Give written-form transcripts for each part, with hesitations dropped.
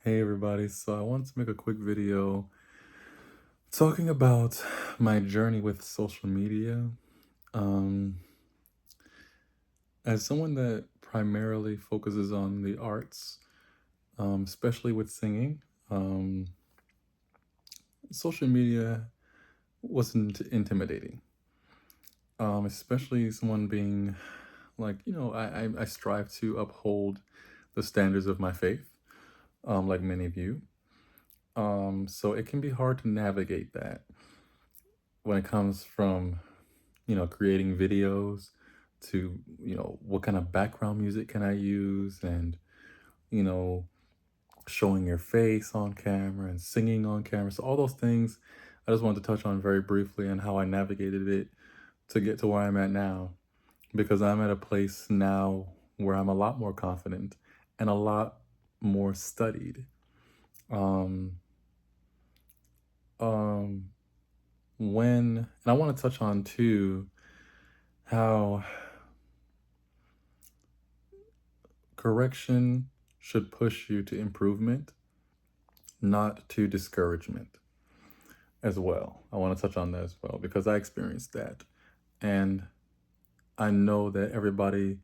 Hey everybody, so I wanted to make a quick video talking about my journey with social media. Um, as someone that primarily focuses on the arts, especially with singing, um, social media wasn't intimidating. Especially someone being like, I strive to uphold the standards of my faith, like many of you. So it can be hard to navigate that when it comes from creating videos to, what kind of background music can I use and, you know, showing your face on camera and singing on camera. So all those things I just wanted to touch on very briefly and how I navigated it to get to where I'm at now. Because I'm at a place now where I'm a lot more confident and a lot more studied. Um, um, and I want to touch on too how correction should push you to improvement, not to discouragement as well. I want to touch on that as well because I experienced that. And I know that everybody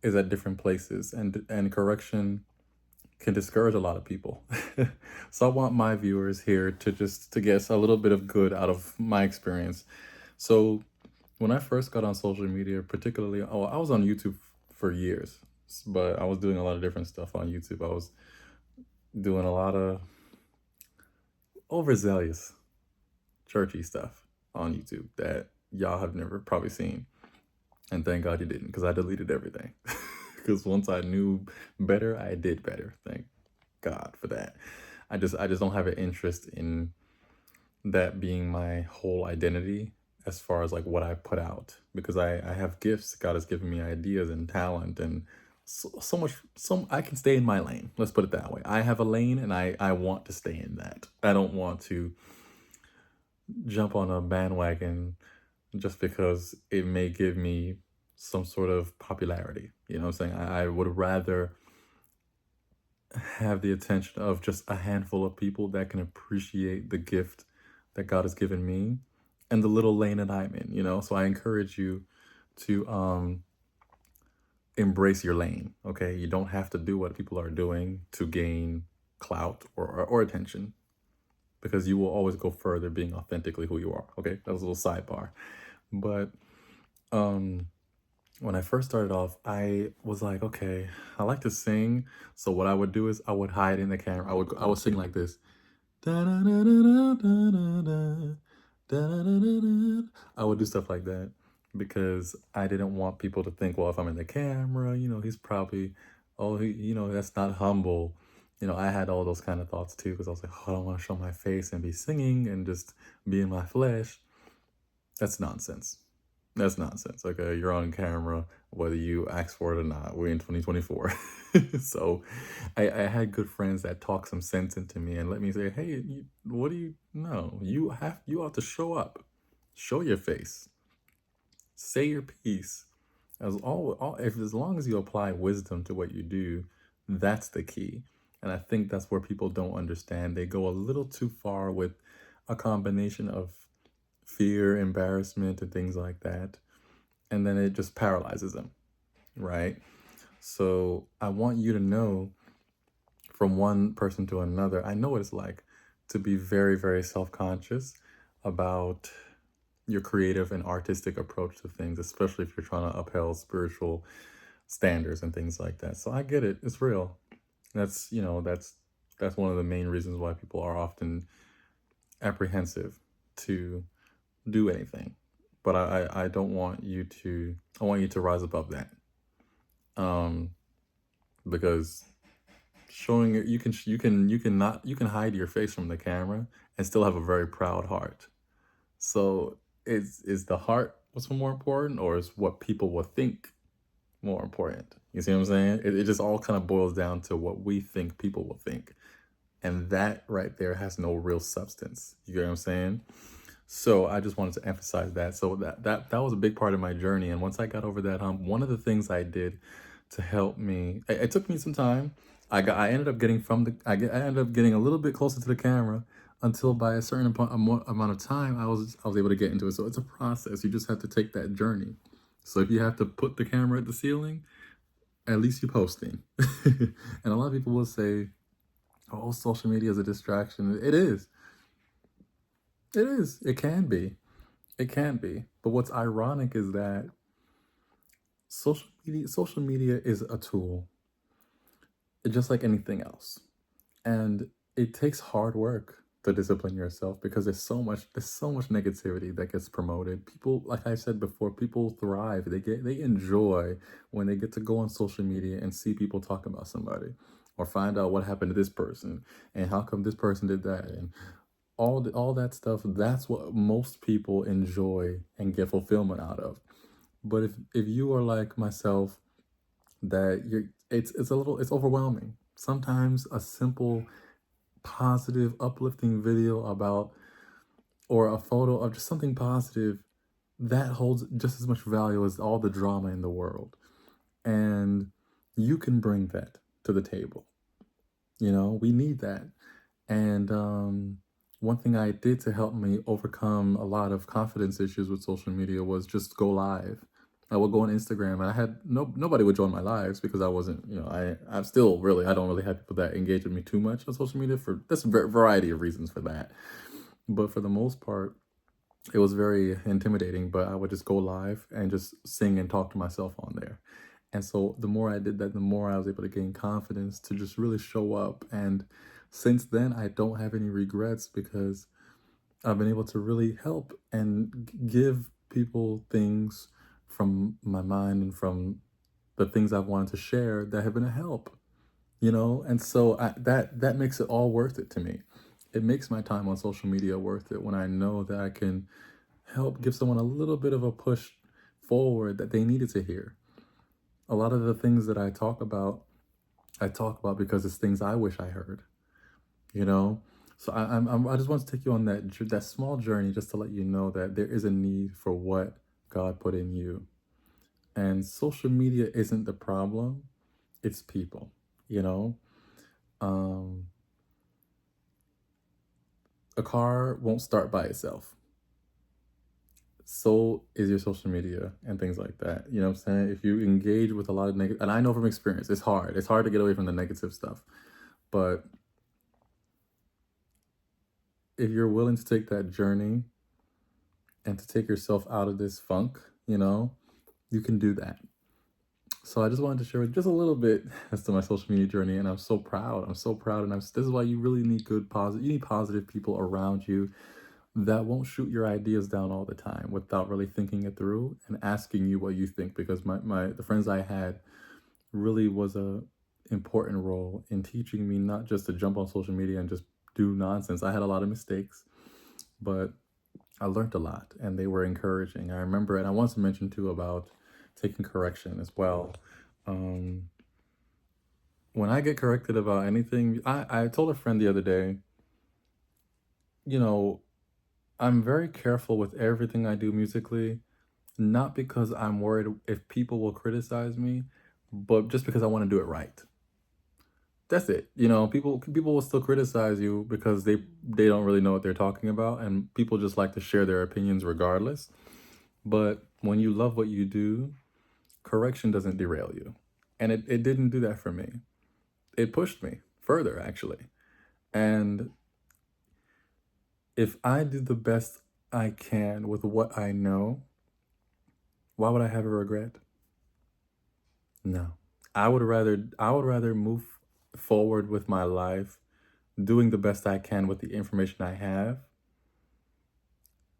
is at different places and correction can discourage a lot of people. So I want my viewers here to just to get a little bit of good out of my experience. So when I first got on social media, particularly, I was on YouTube for years, but I was doing a lot of different stuff on YouTube. I was doing a lot of overzealous churchy stuff on YouTube that y'all have never probably seen. And thank God you didn't, because I deleted everything. Because once I knew better, I did better. Thank God for that. I just don't have an interest in that being my whole identity as far as like what I put out. Because I have gifts. God has given me ideas and talent and so much I can stay in my lane. Let's put it that way. I have a lane and I want to stay in that. I don't want to jump on a bandwagon just because it may give me some sort of popularity. You know what I'm saying? I would rather have the attention of just a handful of people that can appreciate the gift that God has given me and the little lane that I'm in, you know? So I encourage you to embrace your lane, okay? You don't have to do what people are doing to gain clout or attention because you will always go further being authentically who you are, okay? That was a little sidebar. But um when I first started off, I was like, okay, I like to sing. So what I would do is I would hide in the camera. I would sing like this. I would do stuff like that because I didn't want people to think, well, if I'm in the camera, he's probably, oh, that's not humble. I had all those kind of thoughts too because I was like, oh, I don't want to show my face and be singing and just be in my flesh. That's nonsense. That's nonsense. Okay, you're on camera, whether you ask for it or not. We're in 2024. So I had good friends that talk some sense into me and let me say, hey, what do you know? You ought to show up. Show your face. Say your piece. As long as you apply wisdom to what you do, that's the key. And I think that's where people don't understand. They go a little too far with a combination of fear, embarrassment, and things like that. And then it just paralyzes them, right? So I want you to know from one person to another, I know what it's like to be very, very self conscious about your creative and artistic approach to things, especially if you're trying to upheld spiritual standards and things like that. So I get it. It's real. That's one of the main reasons why people are often apprehensive to do anything. But I don't want you to I want you to rise above that. Um because showing it you can hide your face from the camera and still have a very proud heart. So is the heart what's more important or is what people will think more important? You see what I'm saying? It just all kind of boils down to what we think people will think. And that right there has no real substance. You get what I'm saying? So I just wanted to emphasize that. So that was a big part of my journey. And once I got over that hump, one of the things I did to help me, it took me some time. I ended up getting I ended up getting a little bit closer to the camera until by a certain amount of time I was able to get into it. So it's a process. You just have to take that journey. So if you have to put the camera at the ceiling, at least you're posting. And a lot of people will say, "Oh, social media is a distraction." It is. It is. It can be. It can be. But what's ironic is that social media is a tool, just like anything else. And it takes hard work to discipline yourself because there's so much negativity that gets promoted. People, like I said before, people thrive. They enjoy when they get to go on social media and see people talk about somebody or find out what happened to this person and how come this person did that and all that stuff. That's what most people enjoy and get fulfillment out of. But if you are like myself, that you're it's a little it's overwhelming. Sometimes a simple positive uplifting video about or a photo of just something positive that holds just as much value as all the drama in the world. And you can bring that to the table. You know, we need that. And one thing I did to help me overcome a lot of confidence issues with social media was just go live. I would go on Instagram and I had nobody would join my lives because I wasn't, I'm still really, I don't really have people that engage with me too much on social media for this variety of reasons for that. But for the most part, it was very intimidating, but I would just go live and just sing and talk to myself on there. And so the more I did that, the more I was able to gain confidence to just really show up. And since then, I don't have any regrets because I've been able to really help and give people things from my mind and from the things I've wanted to share that have been a help, And so that makes it all worth it to me. It makes my time on social media worth it when I know that I can help give someone a little bit of a push forward that they needed to hear. A lot of the things that I talk about because it's things I wish I heard, you know? So I just want to take you on that small journey just to let you know that there is a need for what God put in you. And social media isn't the problem, it's people, you know? Um, a car won't start by itself. So is your social media and things like that. You know what I'm saying? If you engage with a lot of negative, and I know from experience, it's hard. It's hard to get away from the negative stuff. But if you're willing to take that journey and to take yourself out of this funk, you can do that. So I just wanted to share just a little bit as to my social media journey, and I'm so proud. I'm so proud, and this is why you really need good positive. You need positive people around you that won't shoot your ideas down all the time without really thinking it through and asking you what you think. Because the friends I had really was a important role in teaching me not just to jump on social media and just do nonsense. I had a lot of mistakes, but I learned a lot and they were encouraging. I remember, and I want to mention too about taking correction as well. Um, when I get corrected about anything, I told a friend the other day, you know, I'm very careful with everything I do musically, not because I'm worried if people will criticize me, but just because I want to do it right. That's it. People will still criticize you because they don't really know what they're talking about, and people just like to share their opinions regardless. But when you love what you do, correction doesn't derail you. And it didn't do that for me. It pushed me further, actually. And if I do the best I can with what I know, why would I have a regret? No. I would rather move forward with my life doing the best I can with the information I have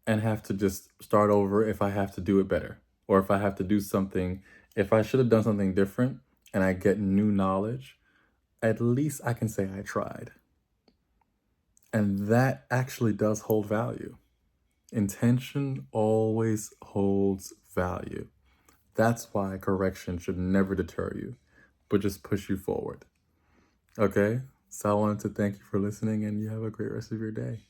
and have to just start over if I have to do it better or if I have to do something, if I should have done something different and I get new knowledge, at least I can say I tried. And that actually does hold value. Intention always holds value. That's why correction should never deter you, but just push you forward. Okay? So I wanted to thank you for listening and you have a great rest of your day.